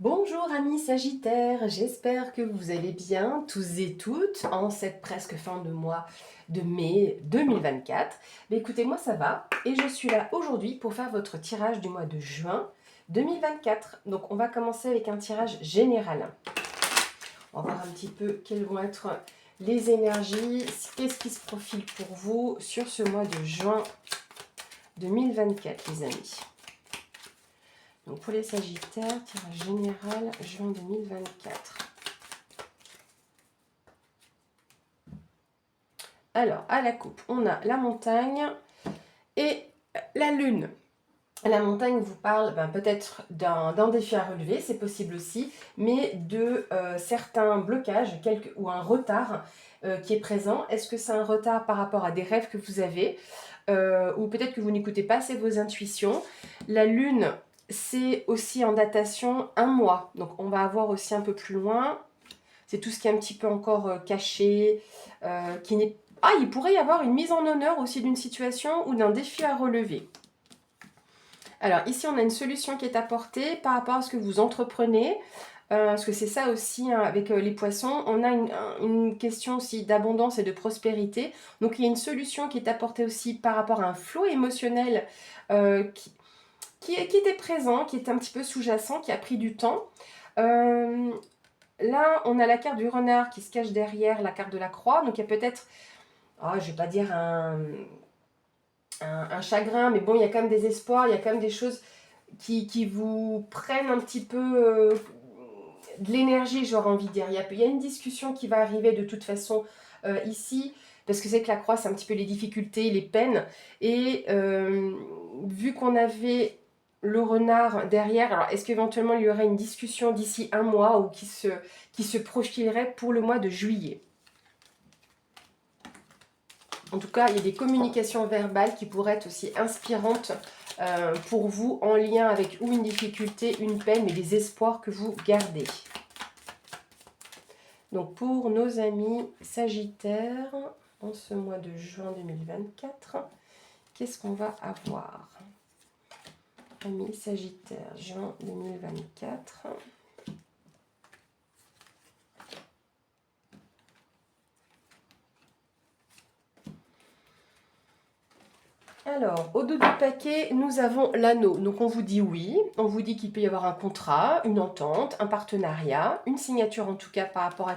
Bonjour amis Sagittaires, j'espère que vous allez bien tous et toutes en cette presque fin de mois de mai 2024. Mais écoutez, moi ça va et je suis là aujourd'hui pour faire votre tirage du mois de juin 2024. Donc on va commencer avec un tirage général. On va voir un petit peu quelles vont être les énergies, qu'est-ce qui se profile pour vous sur ce mois de juin 2024 les amis. Donc pour les Sagittaires, tirage général, juin 2024. Alors, à la coupe, on a la montagne et la lune. La montagne vous parle peut-être d'un défi à relever, c'est possible aussi, mais de certains blocages ou un retard qui est présent. Est-ce que c'est un retard par rapport à des rêves que vous avez ou peut-être que vous n'écoutez pas assez vos intuitions. La lune, c'est aussi en datation un mois, donc on va avoir aussi un peu plus loin. C'est tout ce qui est un petit peu encore caché, qui n'est... Ah, il pourrait y avoir une mise en honneur aussi d'une situation ou d'un défi à relever. Alors ici, on a une solution qui est apportée par rapport à ce que vous entreprenez. Parce que c'est ça aussi hein, avec les poissons, on a une question aussi d'abondance et de prospérité. Donc il y a une solution qui est apportée aussi par rapport à un flot émotionnel qui était présent, qui est un petit peu sous-jacent, qui a pris du temps. Là, on a la carte du renard qui se cache derrière la carte de la croix. Donc il y a peut-être, je ne vais pas dire un chagrin, mais bon, il y a quand même des espoirs, il y a quand même des choses qui vous prennent un petit peu de l'énergie, j'aurais envie de dire. Il y a une discussion qui va arriver de toute façon ici, parce que c'est que la croix, c'est un petit peu les difficultés, les peines. Et vu qu'on avait le renard derrière, alors est-ce qu'éventuellement il y aurait une discussion d'ici un mois ou qui se profilerait pour le mois de juillet? En tout cas, il y a des communications verbales qui pourraient être aussi inspirantes pour vous en lien avec ou une difficulté, une peine, mais des espoirs que vous gardez. Donc pour nos amis Sagittaires, en ce mois de juin 2024, qu'est-ce qu'on va avoir? Amis Sagittaires, juin 2024. Alors, au dos du paquet, nous avons l'anneau. Donc, on vous dit oui. On vous dit qu'il peut y avoir un contrat, une entente, un partenariat, une signature en tout cas par rapport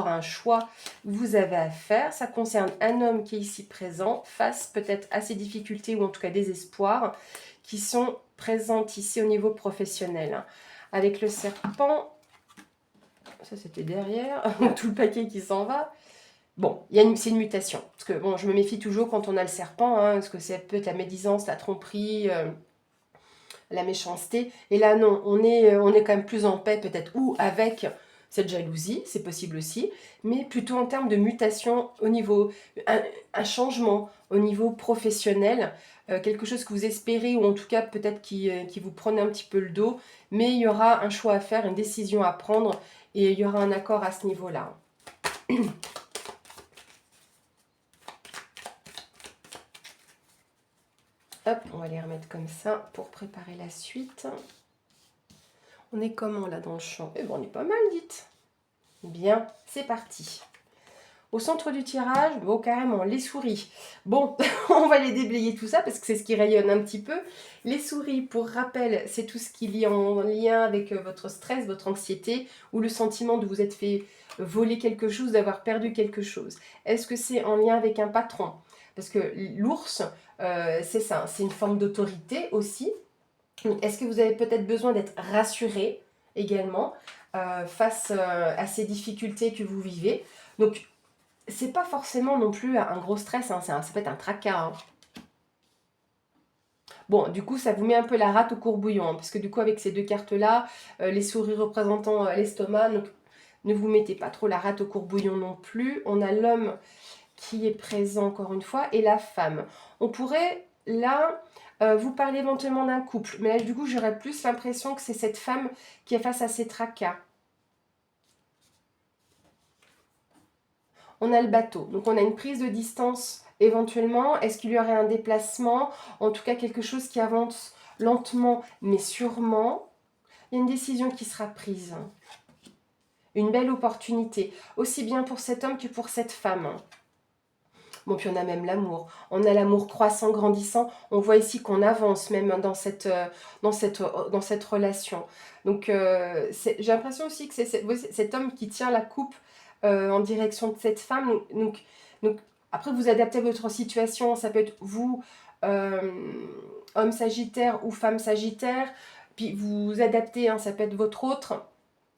à un choix que vous avez à faire. Ça concerne un homme qui est ici présent face peut-être à ces difficultés ou en tout cas des espoirs qui sont présentes ici au niveau professionnel. Avec le serpent, ça c'était derrière, tout le paquet qui s'en va. Bon, c'est une mutation. Parce que bon, je me méfie toujours quand on a le serpent, hein, parce que c'est peut-être la médisance, la tromperie, la méchanceté. Et là, non, on est quand même plus en paix, peut-être, ou avec cette jalousie, c'est possible aussi, mais plutôt en termes de mutation au niveau, un changement au niveau professionnel, quelque chose que vous espérez, ou en tout cas peut-être qui vous prenait un petit peu le dos, mais il y aura un choix à faire, une décision à prendre, et il y aura un accord à ce niveau-là. Hop, on va les remettre comme ça pour préparer la suite. On est comment là dans le champ? Eh ben, on est pas mal, dites. Bien, c'est parti. Au centre du tirage, bon, carrément, les souris. Bon, on va les déblayer tout ça parce que c'est ce qui rayonne un petit peu. Les souris, pour rappel, c'est tout ce qui est en lien avec votre stress, votre anxiété ou le sentiment de vous être fait voler quelque chose, d'avoir perdu quelque chose. Est-ce que c'est en lien avec un patron? Parce que l'ours, c'est ça, c'est une forme d'autorité aussi. Est-ce que vous avez peut-être besoin d'être rassuré également face à ces difficultés que vous vivez? Donc, c'est pas forcément non plus un gros stress, hein, ça peut être un tracas. Hein. Bon, du coup, ça vous met un peu la rate au courbouillon, hein, parce que du coup, avec ces deux cartes-là, les souris représentant l'estomac, donc ne vous mettez pas trop la rate au courbouillon non plus. On a l'homme qui est présent encore une fois et la femme. On pourrait là vous parler éventuellement d'un couple, mais là du coup j'aurais plus l'impression que c'est cette femme qui est face à ces tracas. On a le bateau, donc on a une prise de distance éventuellement. Est-ce qu'il y aurait un déplacement? En tout cas quelque chose qui avance lentement mais sûrement. Il y a une décision qui sera prise. Une belle opportunité, aussi bien pour cet homme que pour cette femme. Bon, puis on a même l'amour. On a l'amour croissant, grandissant. On voit ici qu'on avance même dans cette relation. Donc, j'ai l'impression aussi que c'est cet homme qui tient la coupe en direction de cette femme. Donc, après, vous adaptez à votre situation. Ça peut être vous, homme sagittaire ou femme sagittaire. Puis vous adaptez, hein, ça peut être votre autre.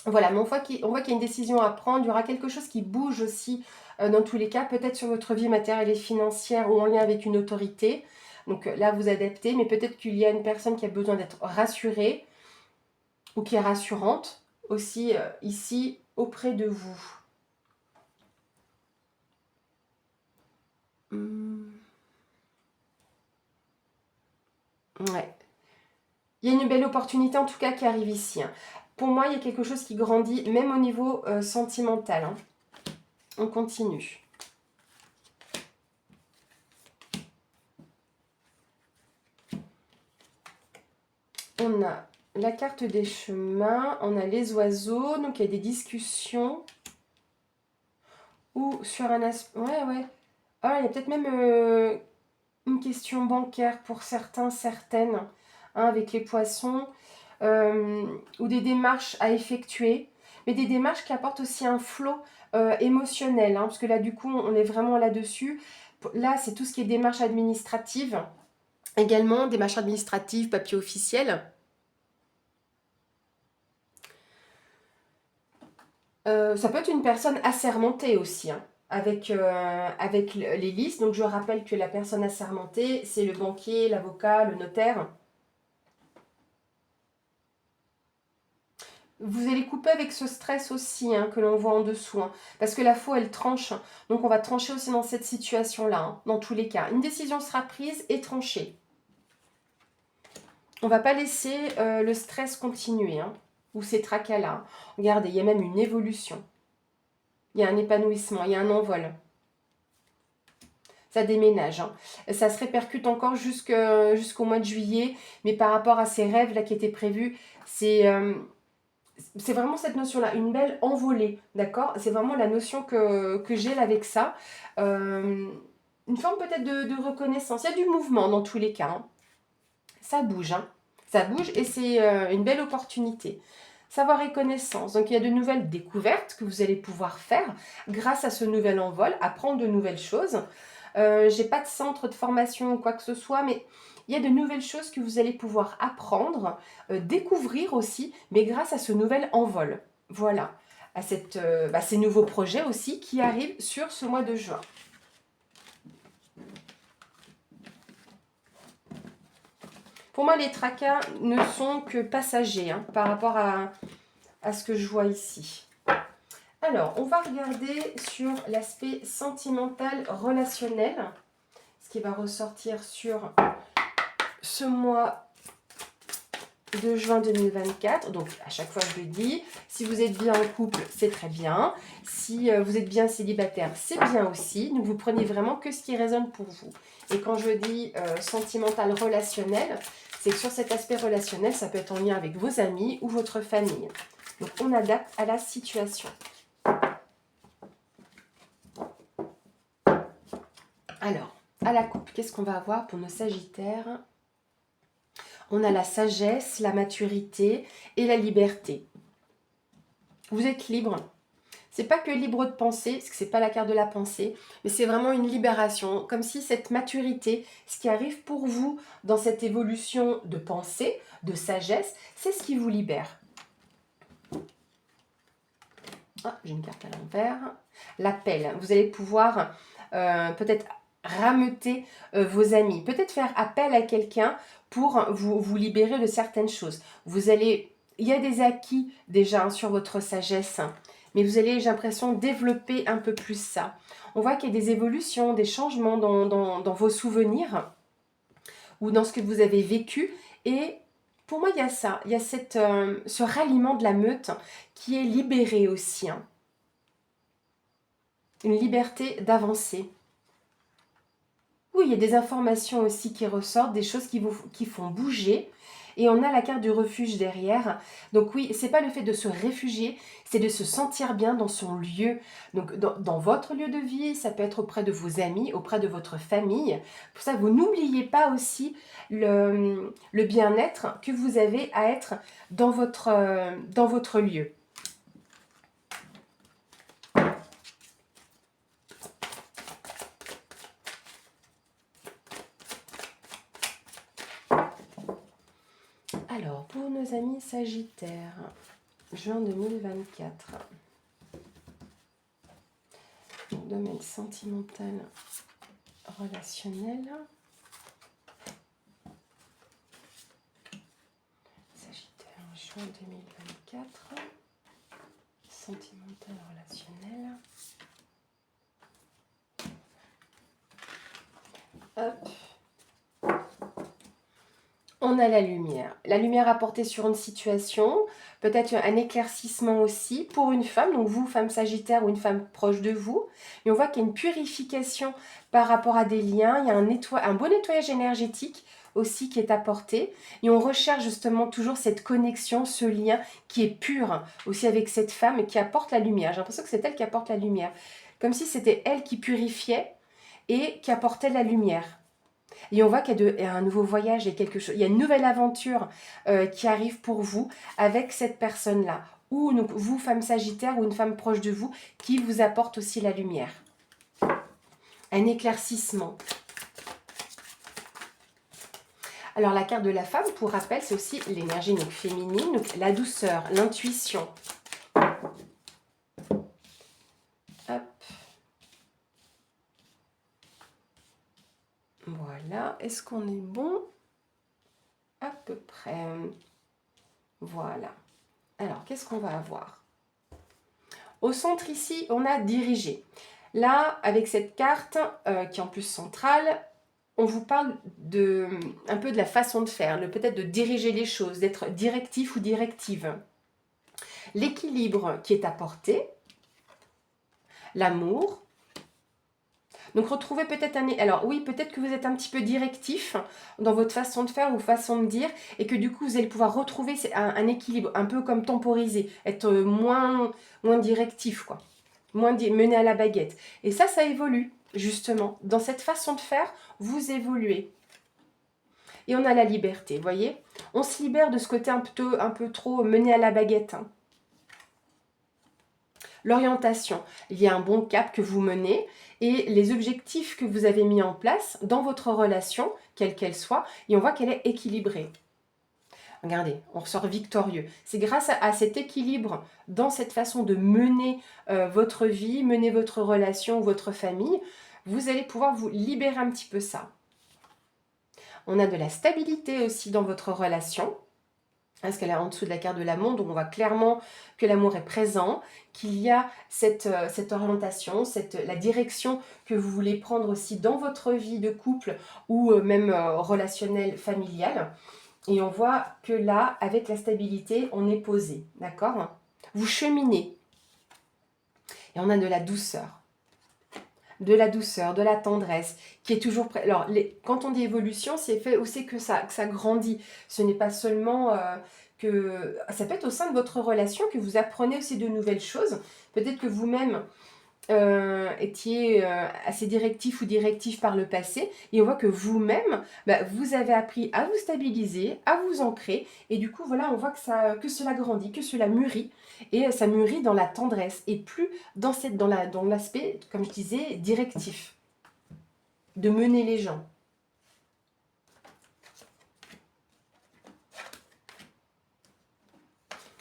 Voilà, mais on voit qu'il y a une décision à prendre. Il y aura quelque chose qui bouge aussi dans tous les cas, peut-être sur votre vie matérielle et financière ou en lien avec une autorité. Donc là, vous adaptez, mais peut-être qu'il y a une personne qui a besoin d'être rassurée ou qui est rassurante aussi ici auprès de vous. Ouais. Il y a une belle opportunité en tout cas qui arrive ici. Hein. Pour moi, il y a quelque chose qui grandit, même au niveau sentimental. Hein. On continue. On a la carte des chemins, on a les oiseaux, donc il y a des discussions. Ou sur un aspect... Ouais. Ah, il y a peut-être même une question bancaire pour certains, certaines, hein, avec les poissons. Ou des démarches à effectuer. Mais des démarches qui apportent aussi un flot émotionnel. Hein, parce que là, du coup, on est vraiment là-dessus. Là, c'est tout ce qui est démarches administratives. Également, démarches administratives, papier officiel. Ça peut être une personne assermentée aussi, hein, avec les listes. Donc, je rappelle que la personne assermentée, c'est le banquier, l'avocat, le notaire. Vous allez couper avec ce stress aussi hein, que l'on voit en dessous. Hein, parce que la faux, elle tranche. Donc, on va trancher aussi dans cette situation-là, hein, dans tous les cas. Une décision sera prise et tranchée. On ne va pas laisser le stress continuer, hein, ou ces tracas-là. Regardez, il y a même une évolution. Il y a un épanouissement, il y a un envol. Ça déménage. Hein. Ça se répercute encore jusqu'au mois de juillet. Mais par rapport à ces rêves-là qui étaient prévus, c'est vraiment cette notion-là. Une belle envolée, d'accord? C'est vraiment la notion que j'ai là avec ça. Une forme peut-être de reconnaissance. Il y a du mouvement dans tous les cas. Hein. Ça bouge. Hein. Ça bouge et c'est une belle opportunité. Savoir et connaissance. Donc, il y a de nouvelles découvertes que vous allez pouvoir faire grâce à ce nouvel envol, apprendre de nouvelles choses. J'ai pas de centre de formation ou quoi que ce soit, mais il y a de nouvelles choses que vous allez pouvoir apprendre, découvrir aussi, mais grâce à ce nouvel envol. Voilà, à ces nouveaux projets aussi qui arrivent sur ce mois de juin. Pour moi, les tracas ne sont que passagers hein, par rapport à ce que je vois ici. Alors, on va regarder sur l'aspect sentimental relationnel, ce qui va ressortir sur ce mois de juin 2024. Donc, à chaque fois, je le dis, si vous êtes bien en couple, c'est très bien. Si vous êtes bien célibataire, c'est bien aussi. Donc, vous prenez vraiment que ce qui résonne pour vous. Et quand je dis sentimental relationnel, c'est que sur cet aspect relationnel, ça peut être en lien avec vos amis ou votre famille. Donc, on adapte à la situation. Alors, à la coupe, qu'est-ce qu'on va avoir pour nos sagittaires? On a la sagesse, la maturité et la liberté. Vous êtes libre. C'est pas que libre de penser, parce que c'est pas la carte de la pensée, mais c'est vraiment une libération. Comme si cette maturité, ce qui arrive pour vous dans cette évolution de pensée, de sagesse, c'est ce qui vous libère. Ah, j'ai une carte à l'envers. L'appel. Vous allez pouvoir peut-être rameuter vos amis. Peut-être faire appel à quelqu'un pour vous libérer de certaines choses. Il y a des acquis déjà sur votre sagesse, mais vous allez, j'ai l'impression, développer un peu plus ça. On voit qu'il y a des évolutions, des changements dans vos souvenirs ou dans ce que vous avez vécu. Et pour moi, il y a ça. Il y a ce ralliement de la meute qui est libéré aussi. Hein. Une liberté d'avancer. Oui, il y a des informations aussi qui ressortent, des choses qui font bouger. Et on a la carte du refuge derrière. Donc oui, c'est pas le fait de se réfugier, c'est de se sentir bien dans son lieu. Donc dans votre lieu de vie, ça peut être auprès de vos amis, auprès de votre famille. Pour ça, vous n'oubliez pas aussi le bien-être que vous avez à être dans votre lieu. Alors, pour nos amis Sagittaires, juin 2024, domaine sentimental, relationnel. Sagittaire, juin 2024, sentimental, relationnel. Hop. On a la lumière apportée sur une situation, peut-être un éclaircissement aussi pour une femme, donc vous, femme sagittaire ou une femme proche de vous. Et on voit qu'il y a une purification par rapport à des liens, il y a un beau nettoyage énergétique aussi qui est apporté. Et on recherche justement toujours cette connexion, ce lien qui est pur aussi avec cette femme et qui apporte la lumière. J'ai l'impression que c'est elle qui apporte la lumière, comme si c'était elle qui purifiait et qui apportait la lumière. Et on voit qu'il y a un nouveau voyage, il y a une nouvelle aventure qui arrive pour vous avec cette personne-là. Ou donc, vous, femme sagittaire ou une femme proche de vous, qui vous apporte aussi la lumière. Un éclaircissement. Alors la carte de la femme, pour rappel, c'est aussi l'énergie féminine, donc la douceur, l'intuition. Hop. Voilà, est-ce qu'on est bon? À peu près. Voilà. Alors, qu'est-ce qu'on va avoir? Au centre ici, on a dirigé. Là, avec cette carte, qui est en plus centrale, on vous parle un peu de la façon de faire, peut-être de diriger les choses, d'être directif ou directive. L'équilibre qui est apporté, l'amour. Donc retrouvez peut-être alors oui, peut-être que vous êtes un petit peu directif dans votre façon de faire ou façon de dire, et que du coup vous allez pouvoir retrouver un équilibre, un peu comme temporiser, être moins directif, quoi, moins mené à la baguette. Et ça évolue justement. Dans cette façon de faire, vous évoluez. Et on a la liberté, vous voyez. On se libère de ce côté un peu trop mené à la baguette. Hein. L'orientation, il y a un bon cap que vous menez et les objectifs que vous avez mis en place dans votre relation, quelle qu'elle soit, et on voit qu'elle est équilibrée. Regardez, on ressort victorieux. C'est grâce à cet équilibre dans cette façon de mener votre vie, mener votre relation, votre famille, vous allez pouvoir vous libérer un petit peu ça. On a de la stabilité aussi dans votre relation. Parce qu'elle est en dessous de la carte de l'amour, donc on voit clairement que l'amour est présent, qu'il y a cette orientation, la direction que vous voulez prendre aussi dans votre vie de couple ou même relationnelle, familiale. Et on voit que là, avec la stabilité, on est posé, d'accord? Vous cheminez. Et on a de la douceur. De la douceur, de la tendresse, qui est toujours prêt. Alors, quand on dit évolution, c'est fait aussi que ça grandit. Ce n'est pas seulement que... Ça peut être au sein de votre relation que vous apprenez aussi de nouvelles choses. Peut-être que vous-même étiez assez directif ou directif par le passé, et on voit que vous-même, vous avez appris à vous stabiliser, à vous ancrer, et du coup, voilà, on voit que cela grandit, que cela mûrit, et ça mûrit dans la tendresse, et plus dans l'aspect, comme je disais, directif, de mener les gens.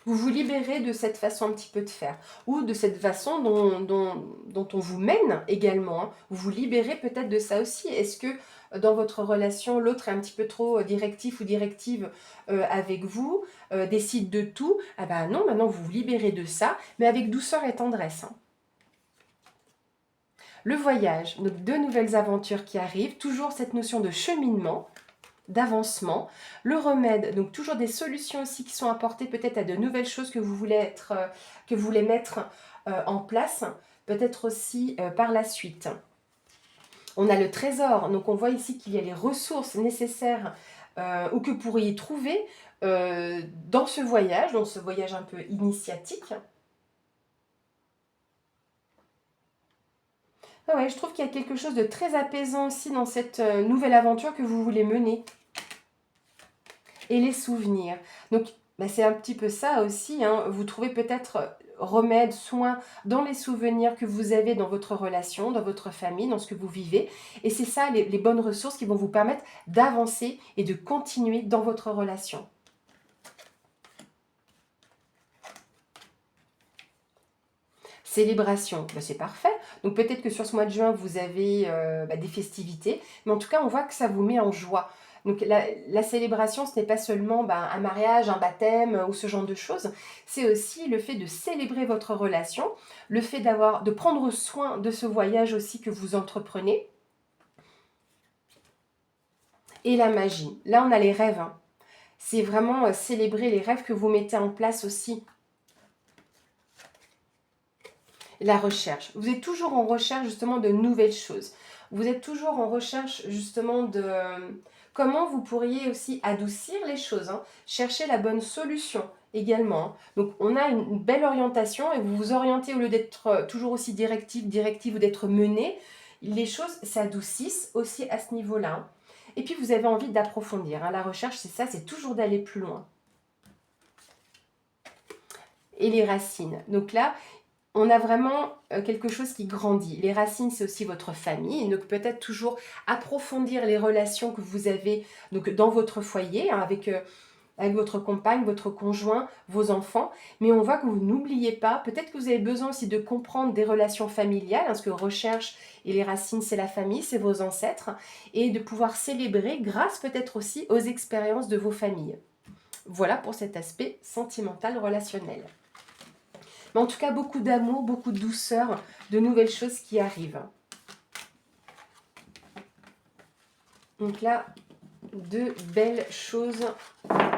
Vous vous libérez de cette façon un petit peu de faire, ou de cette façon dont on vous mène également. Hein. Vous vous libérez peut-être de ça aussi. Est-ce que dans votre relation, l'autre est un petit peu trop directif ou directive avec vous, décide de tout? Ah ben non, maintenant vous vous libérez de ça, mais avec douceur et tendresse. Hein. Le voyage, donc 2 nouvelles aventures qui arrivent, toujours cette notion de cheminement, d'avancement. Le remède, donc toujours des solutions aussi qui sont apportées peut-être à de nouvelles choses que vous voulez mettre en place, peut-être aussi par la suite. On a le trésor, donc on voit ici qu'il y a les ressources nécessaires ou que vous pourriez trouver dans ce voyage un peu initiatique. Ah ouais, je trouve qu'il y a quelque chose de très apaisant aussi dans cette nouvelle aventure que vous voulez mener. Et les souvenirs. Donc, bah, c'est un petit peu ça aussi, hein. Vous trouvez peut-être remède, soin dans les souvenirs que vous avez dans votre relation, dans votre famille, dans ce que vous vivez. Et c'est ça, les bonnes ressources qui vont vous permettre d'avancer et de continuer dans votre relation. Célébration, bah, c'est parfait. Donc peut-être que sur ce mois de juin, vous avez des festivités, mais en tout cas, on voit que ça vous met en joie. Donc la célébration, ce n'est pas seulement un mariage, un baptême ou ce genre de choses, c'est aussi le fait de célébrer votre relation, le fait de prendre soin de ce voyage aussi que vous entreprenez, et la magie. Là, on a les rêves, hein. C'est vraiment célébrer les rêves que vous mettez en place aussi. La recherche. Vous êtes toujours en recherche justement de nouvelles choses. Vous êtes toujours en recherche justement de comment vous pourriez aussi adoucir les choses, hein. Chercher la bonne solution également, hein. Donc on a une belle orientation et vous vous orientez au lieu d'être toujours aussi directive ou d'être mené. Les choses s'adoucissent aussi à ce niveau-là, hein. Et puis vous avez envie d'approfondir, hein. La recherche, c'est ça, c'est toujours d'aller plus loin. Et les racines. Donc là, on a vraiment quelque chose qui grandit. Les racines, c'est aussi votre famille. Donc peut-être toujours approfondir les relations que vous avez donc, dans votre foyer, hein, avec votre compagne, votre conjoint, vos enfants. Mais on voit que vous n'oubliez pas, peut-être que vous avez besoin aussi de comprendre des relations familiales, hein, parce que recherche et les racines, c'est la famille, c'est vos ancêtres, et de pouvoir célébrer grâce peut-être aussi aux expériences de vos familles. Voilà pour cet aspect sentimental relationnel. Mais en tout cas, beaucoup d'amour, beaucoup de douceur, de nouvelles choses qui arrivent. Donc là, de belles choses,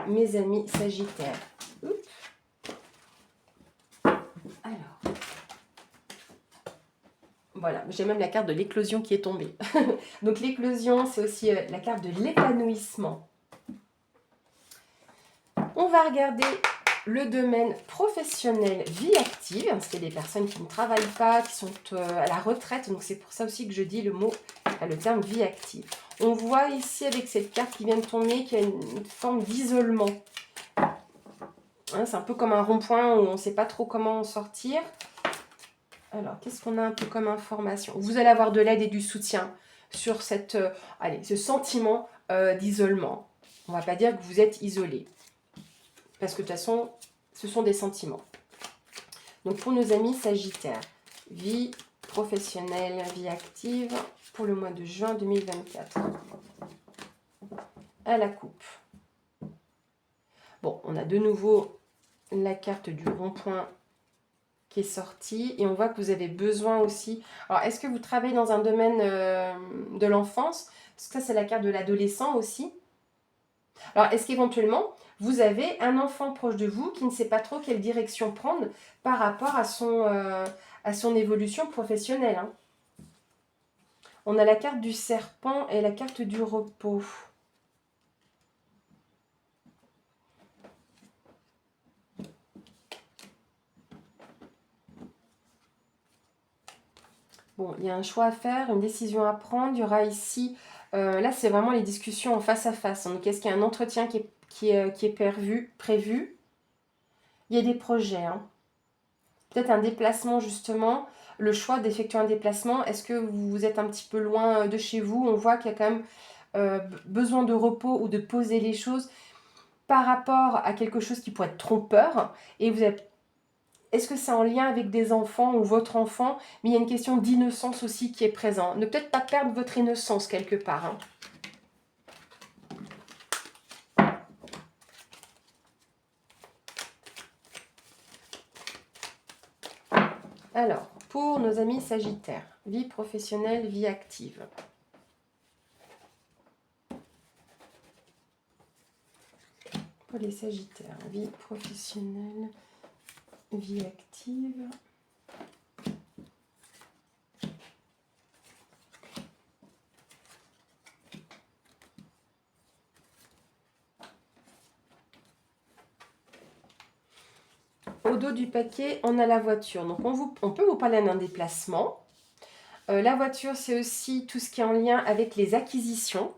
mes amis Sagittaires. Oups. Alors, voilà, j'ai même la carte de l'éclosion qui est tombée. Donc l'éclosion, c'est aussi la carte de l'épanouissement. On va regarder le domaine professionnel, vie active, parce qu'il y a des personnes qui ne travaillent pas, qui sont à la retraite, donc c'est pour ça aussi que je dis le terme vie active. On voit ici avec cette carte qui vient de tomber qu'il y a une forme d'isolement. Hein, c'est un peu comme un rond-point où on ne sait pas trop comment en sortir. Alors, qu'est-ce qu'on a un peu comme information? Vous allez avoir de l'aide et du soutien sur ce sentiment d'isolement. On ne va pas dire que vous êtes isolé. Parce que de toute façon, ce sont des sentiments. Donc pour nos amis Sagittaires, vie professionnelle, vie active pour le mois de juin 2024. À la coupe. Bon, on a de nouveau la carte du rond-point qui est sortie. Et on voit que vous avez besoin aussi... Alors, est-ce que vous travaillez dans un domaine de l'enfance? Parce que ça, c'est la carte de l'adolescent aussi. Alors, est-ce qu'éventuellement, vous avez un enfant proche de vous qui ne sait pas trop quelle direction prendre par rapport à son évolution professionnelle, hein? On a la carte du serpent et la carte du repos. Bon, il y a un choix à faire, une décision à prendre. Il y aura ici, là c'est vraiment les discussions en face à face. Donc est-ce qu'il y a un entretien qui est prévu? Il y a des projets, hein. Peut-être un déplacement justement, le choix d'effectuer un déplacement. Est-ce que vous êtes un petit peu loin de chez vous? On voit qu'il y a quand même besoin de repos ou de poser les choses par rapport à quelque chose qui pourrait être trompeur. Et vous êtes... Est-ce que c'est en lien avec des enfants ou votre enfant? Mais il y a une question d'innocence aussi qui est présente. Ne peut-être pas perdre votre innocence quelque part, hein. Alors, pour nos amis Sagittaires, vie professionnelle, vie active. Pour les Sagittaires, vie professionnelle, vie active. au dos du paquet, on a la voiture. Donc, on peut vous parler d'un déplacement. La voiture, c'est aussi tout ce qui est en lien avec les acquisitions.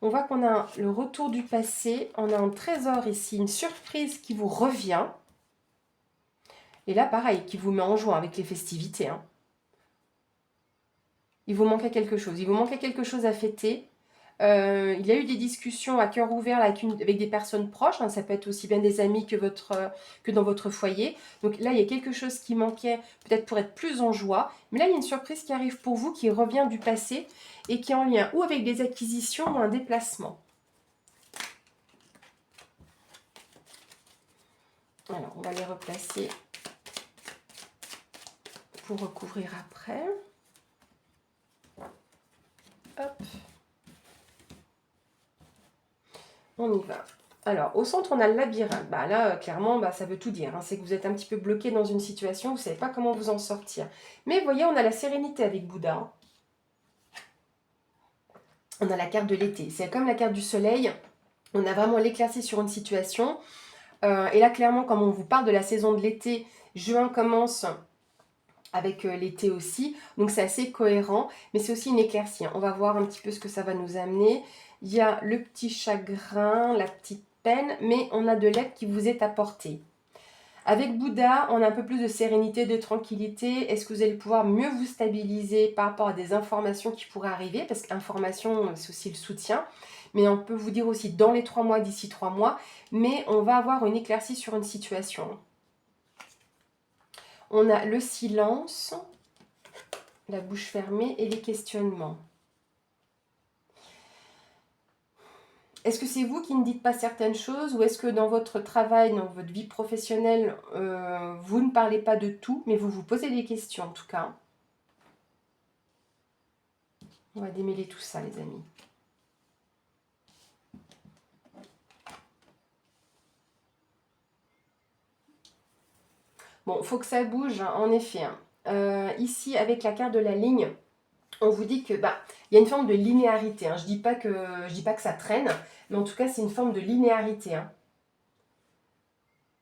On voit qu'on a le retour du passé. On a un trésor ici, une surprise qui vous revient. Et là, pareil, qui vous met en joie avec les festivités. Hein. Il vous manquait quelque chose. Il vous manquait quelque chose à fêter. Il y a eu des discussions à cœur ouvert là, avec des personnes proches. Hein. Ça peut être aussi bien des amis que dans votre foyer. Donc là, il y a quelque chose qui manquait peut-être pour être plus en joie. Mais là, il y a une surprise qui arrive pour vous, qui revient du passé et qui est en lien ou avec des acquisitions ou un déplacement. Alors, on va les replacer pour recouvrir après. Hop. On y va. Alors, au centre, on a le labyrinthe. Bah, là, clairement, ça veut tout dire. Hein. C'est que vous êtes un petit peu bloqué dans une situation, vous ne savez pas comment vous en sortir. Mais vous voyez, on a la sérénité avec Bouddha. Hein. On a la carte de l'été. C'est comme la carte du soleil. On a vraiment l'éclaircie sur une situation. Et là, clairement, comme on vous parle de la saison de l'été, juin commence avec l'été aussi. Donc, c'est assez cohérent. Mais c'est aussi une éclaircie. Hein. On va voir un petit peu ce que ça va nous amener. Il y a le petit chagrin, la petite peine, mais on a de l'aide qui vous est apportée. Avec Bouddha, on a un peu plus de sérénité, de tranquillité. Est-ce que vous allez pouvoir mieux vous stabiliser par rapport à des informations qui pourraient arriver? Parce qu'information, c'est aussi le soutien. Mais on peut vous dire aussi dans les 3 mois, d'ici 3 mois. Mais on va avoir une éclaircie sur une situation. On a le silence, la bouche fermée et les questionnements. Est-ce que c'est vous qui ne dites pas certaines choses ou est-ce que dans votre travail, dans votre vie professionnelle, vous ne parlez pas de tout, mais vous vous posez des questions en tout cas? On va démêler tout ça, les amis. Bon, il faut que ça bouge, hein, en effet. Hein. Ici, avec la carte de la ligne, on vous dit que il y a une forme de linéarité. Hein. Je dis pas que ça traîne, mais en tout cas, c'est une forme de linéarité. Hein.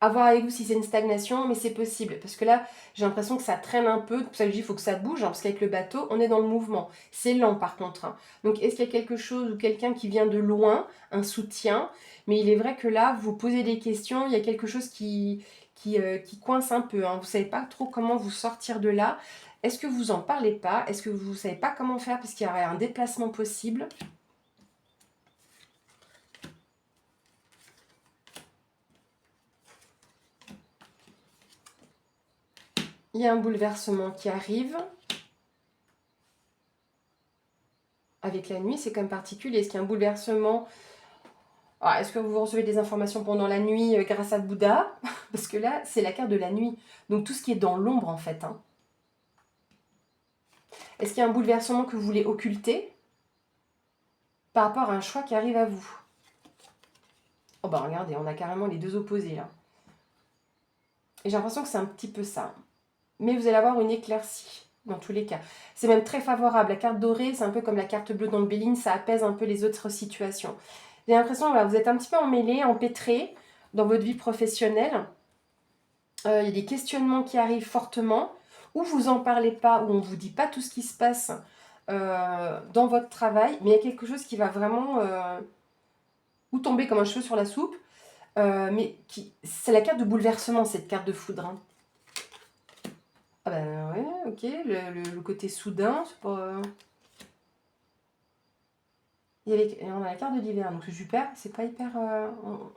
À voir avec vous si c'est une stagnation, mais c'est possible. Parce que là, j'ai l'impression que ça traîne un peu. C'est pour ça que je dis qu'il faut que ça bouge, hein, parce qu'avec le bateau, on est dans le mouvement. C'est lent par contre. Hein. Donc, est-ce qu'il y a quelque chose ou quelqu'un qui vient de loin, un soutien? Mais il est vrai que là, vous posez des questions, il y a quelque chose qui coince un peu. Hein. Vous ne savez pas trop comment vous sortir de là. Est-ce que vous en parlez pas? Est-ce que vous ne savez pas comment faire parce qu'il y aurait un déplacement possible? Il y a un bouleversement qui arrive. Avec la nuit, c'est quand même particulier. Est-ce qu'il y a un bouleversement? Alors, est-ce que vous recevez des informations pendant la nuit grâce à Bouddha? Parce que là, c'est la carte de la nuit. Donc tout ce qui est dans l'ombre en fait. Hein. Est-ce qu'il y a un bouleversement que vous voulez occulter par rapport à un choix qui arrive à vous? Oh bah regardez, on a carrément les deux opposés là. Et j'ai l'impression que c'est un petit peu ça. Mais vous allez avoir une éclaircie, dans tous les cas. C'est même très favorable. La carte dorée, c'est un peu comme la carte bleue dans le Béline, ça apaise un peu les autres situations. J'ai l'impression que vous êtes un petit peu emmêlé, empêtré dans votre vie professionnelle. Il y a des questionnements qui arrivent fortement, ou vous n'en parlez pas, ou on ne vous dit pas tout ce qui se passe dans votre travail, mais il y a quelque chose qui va vraiment ou tomber comme un cheveu sur la soupe, mais c'est la carte de bouleversement, cette carte de foudre. Hein. Ah ben ouais, ok, le côté soudain, c'est pas... on a la carte de l'hiver, donc c'est super, c'est pas hyper...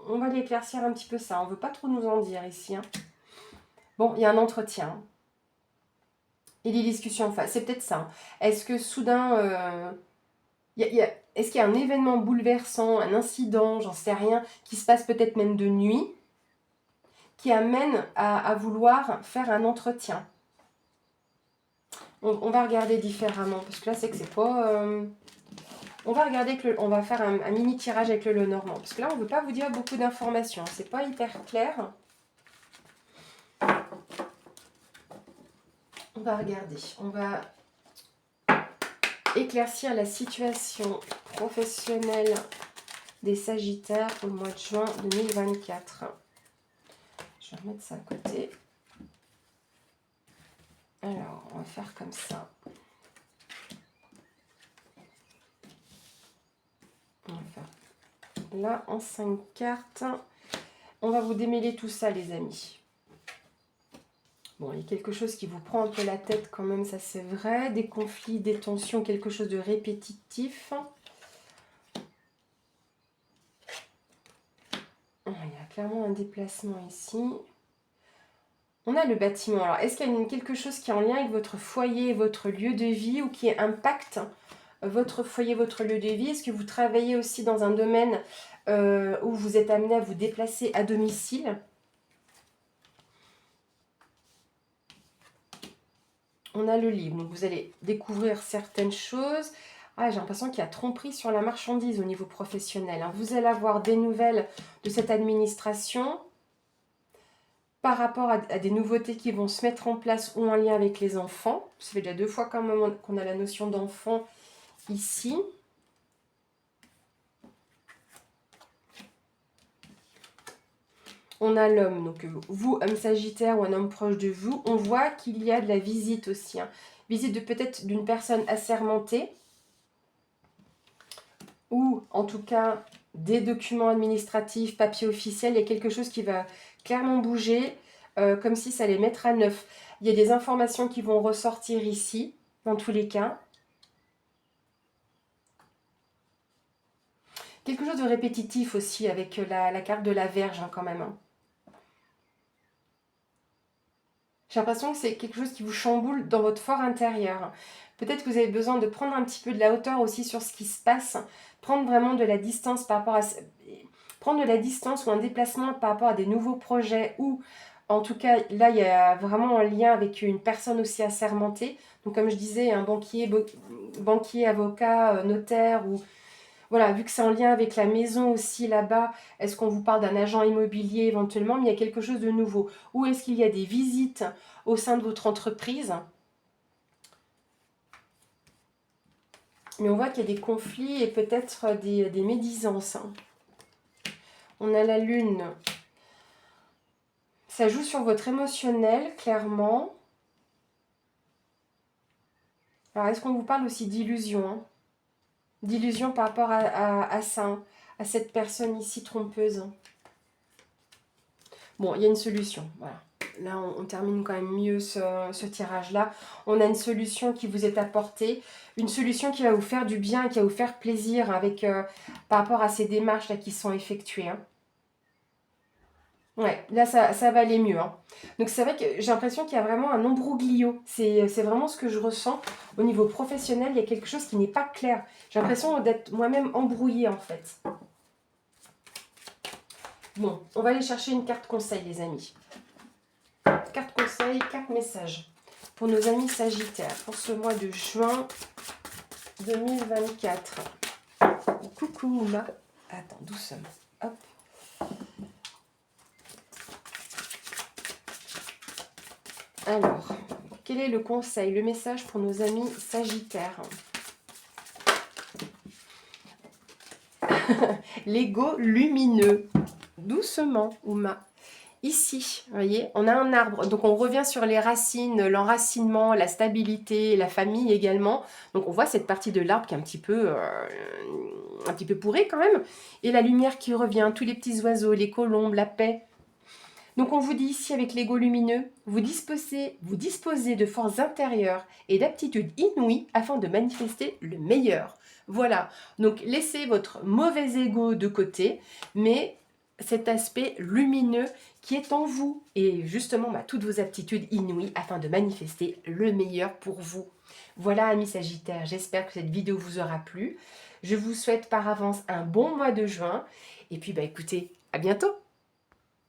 on va l'éclaircir un petit peu ça, on veut pas trop nous en dire ici. Hein. Bon, il y a un entretien. Et des discussions en face, c'est peut-être ça. Hein. Est-ce que soudain... est-ce qu'il y a un événement bouleversant, un incident, j'en sais rien, qui se passe peut-être même de nuit, qui amène à vouloir faire un entretien? On va regarder différemment, parce que là, c'est que c'est pas... On va regarder on va faire un mini tirage avec le Lenormand, parce que là, on ne veut pas vous dire beaucoup d'informations, c'est pas hyper clair. On va regarder, on va éclaircir la situation professionnelle des Sagittaires pour le mois de juin 2024. Je vais remettre ça à côté. Alors, on va faire comme ça. On va faire là en 5 cartes. On va vous démêler tout ça, les amis. Bon, il y a quelque chose qui vous prend un peu la tête quand même, ça c'est vrai. Des conflits, des tensions, quelque chose de répétitif. Il y a clairement un déplacement ici. On a le bâtiment. Alors, est-ce qu'il y a quelque chose qui est en lien avec votre foyer, votre lieu de vie ou qui impacte votre foyer, votre lieu de vie? Est-ce que vous travaillez aussi dans un domaine où vous êtes amené à vous déplacer à domicile? On a le livre, donc vous allez découvrir certaines choses. Ah, j'ai l'impression qu'il y a tromperie sur la marchandise au niveau professionnel, hein. Vous allez avoir des nouvelles de cette administration par rapport à des nouveautés qui vont se mettre en place ou en lien avec les enfants. Ça fait déjà 2 fois quand même qu'on a la notion d'enfant ici. On a l'homme, donc vous, homme sagittaire ou un homme proche de vous, on voit qu'il y a de la visite aussi, hein. Visite de peut-être d'une personne assermentée, ou en tout cas des documents administratifs, papiers officiels. Il y a quelque chose qui va clairement bouger, comme si ça allait mettre à neuf. Il y a des informations qui vont ressortir ici, dans tous les cas. Quelque chose de répétitif aussi avec la carte de la Vierge, hein, quand même, hein. J'ai l'impression que c'est quelque chose qui vous chamboule dans votre fort intérieur. Peut-être que vous avez besoin de prendre un petit peu de la hauteur aussi sur ce qui se passe, prendre vraiment de la distance par rapport à... Prendre de la distance ou un déplacement par rapport à des nouveaux projets ou, en tout cas, là, il y a vraiment un lien avec une personne aussi assermentée. Donc, comme je disais, un banquier, avocat, notaire ou... Voilà, vu que c'est en lien avec la maison aussi là-bas, est-ce qu'on vous parle d'un agent immobilier éventuellement, mais il y a quelque chose de nouveau? Ou est-ce qu'il y a des visites au sein de votre entreprise? Mais on voit qu'il y a des conflits et peut-être des médisances, hein. On a la lune. Ça joue sur votre émotionnel, clairement. Alors, est-ce qu'on vous parle aussi d'illusion, hein? D'illusion par rapport à ça, hein, à cette personne ici trompeuse. Bon, il y a une solution, voilà. Là, on termine quand même mieux ce tirage-là. On a une solution qui vous est apportée, une solution qui va vous faire du bien, qui va vous faire plaisir avec, par rapport à ces démarches-là qui sont effectuées, hein. Ouais, là, ça va aller mieux, hein. Donc, c'est vrai que j'ai l'impression qu'il y a vraiment un imbroglio. C'est vraiment ce que je ressens. Au niveau professionnel, il y a quelque chose qui n'est pas clair. J'ai l'impression d'être moi-même embrouillée, en fait. Bon, on va aller chercher une carte conseil, les amis. Carte conseil, carte message. Pour nos amis sagittaires, pour ce mois de juin 2024. Coucou, Ouma. Attends, doucement. Hop. Alors, quel est le conseil, le message pour nos amis sagittaires? L'ego lumineux. Doucement, Ouma. Ici, vous voyez, on a un arbre. Donc, on revient sur les racines, l'enracinement, la stabilité, la famille également. Donc, on voit cette partie de l'arbre qui est un petit peu pourrie quand même. Et la lumière qui revient, tous les petits oiseaux, les colombes, la paix. Donc, on vous dit ici avec l'ego lumineux, vous disposez de forces intérieures et d'aptitudes inouïes afin de manifester le meilleur. Voilà, donc laissez votre mauvais ego de côté, mais cet aspect lumineux qui est en vous et justement toutes vos aptitudes inouïes afin de manifester le meilleur pour vous. Voilà, amis sagittaires, j'espère que cette vidéo vous aura plu. Je vous souhaite par avance un bon mois de juin et puis écoutez, à bientôt.